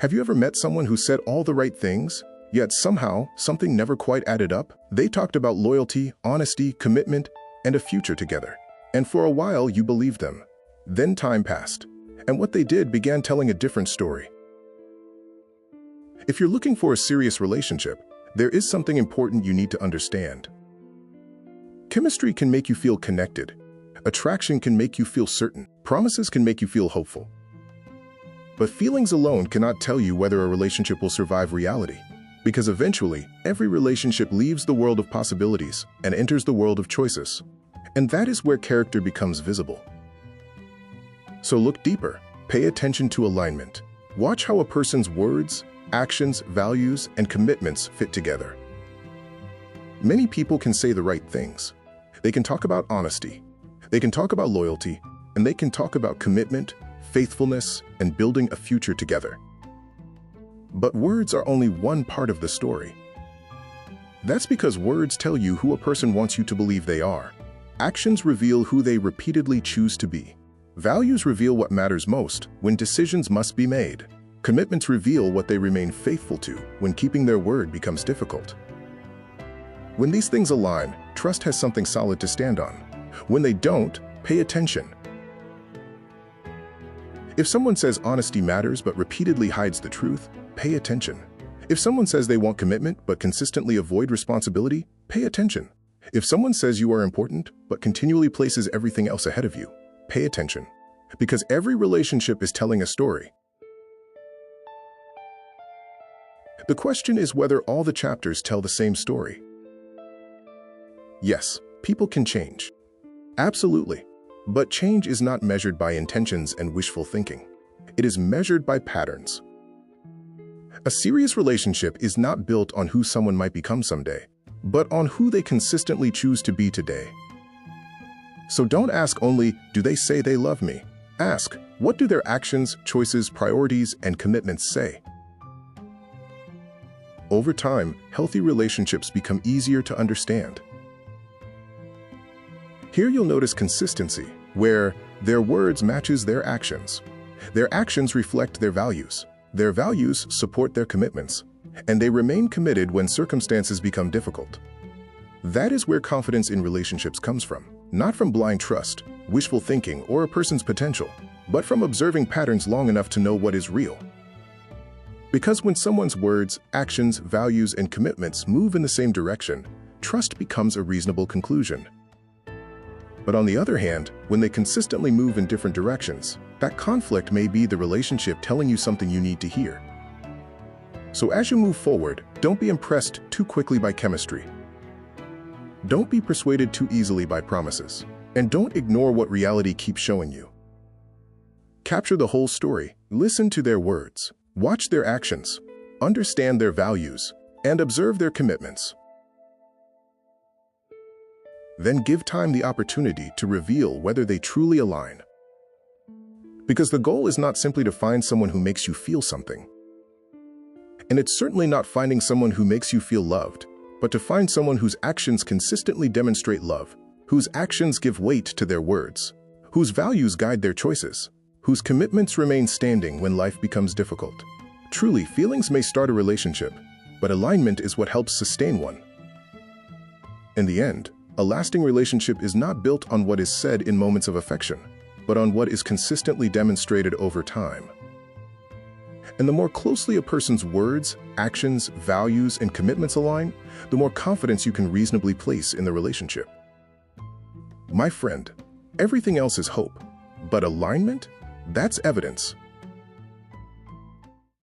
Have you ever met someone who said all the right things, yet somehow something never quite added up? They talked about loyalty, honesty, commitment, and a future together. And for a while you believed them. Then time passed, and what they did began telling a different story. If you're looking for a serious relationship, there is something important you need to understand. Chemistry can make you feel connected. Attraction can make you feel certain. Promises can make you feel hopeful. But feelings alone cannot tell you whether a relationship will survive reality, because eventually, every relationship leaves the world of possibilities and enters the world of choices. And that is where character becomes visible. So look deeper. Pay attention to alignment. Watch how a person's words, actions, values, and commitments fit together. Many people can say the right things. They can talk about honesty. They can talk about loyalty, and they can talk about commitment, faithfulness, and building a future together. But words are only one part of the story. That's because words tell you who a person wants you to believe they are. Actions reveal who they repeatedly choose to be. Values reveal what matters most when decisions must be made. Commitments reveal what they remain faithful to when keeping their word becomes difficult. When these things align, trust has something solid to stand on. When they don't, pay attention. If someone says honesty matters but repeatedly hides the truth, pay attention. If someone says they want commitment but consistently avoid responsibility, pay attention. If someone says you are important but continually places everything else ahead of you, pay attention. Because every relationship is telling a story. The question is whether all the chapters tell the same story. Yes, people can change. Absolutely. But change is not measured by intentions and wishful thinking. It is measured by patterns. A serious relationship is not built on who someone might become someday, but on who they consistently choose to be today. So don't ask only, do they say they love me? Ask, what do their actions, choices, priorities, and commitments say? Over time, healthy relationships become easier to understand. Here you'll notice consistency, where their words matches their actions. Their actions reflect their values support their commitments, and they remain committed when circumstances become difficult. That is where confidence in relationships comes from, not from blind trust, wishful thinking, or a person's potential, but from observing patterns long enough to know what is real. Because when someone's words, actions, values, and commitments move in the same direction, trust becomes a reasonable conclusion. But on the other hand, when they consistently move in different directions, that conflict may be the relationship telling you something you need to hear. So as you move forward, don't be impressed too quickly by chemistry. Don't be persuaded too easily by promises. And don't ignore what reality keeps showing you. Capture the whole story, listen to their words, watch their actions, understand their values, and observe their commitments. Then give time the opportunity to reveal whether they truly align. Because the goal is not simply to find someone who makes you feel something. And it's certainly not finding someone who makes you feel loved, but to find someone whose actions consistently demonstrate love, whose actions give weight to their words, whose values guide their choices, whose commitments remain standing when life becomes difficult. Truly, feelings may start a relationship, but alignment is what helps sustain one. In the end, a lasting relationship is not built on what is said in moments of affection, but on what is consistently demonstrated over time. And the more closely a person's words, actions, values, and commitments align, the more confidence you can reasonably place in the relationship. My friend, everything else is hope, but alignment? That's evidence.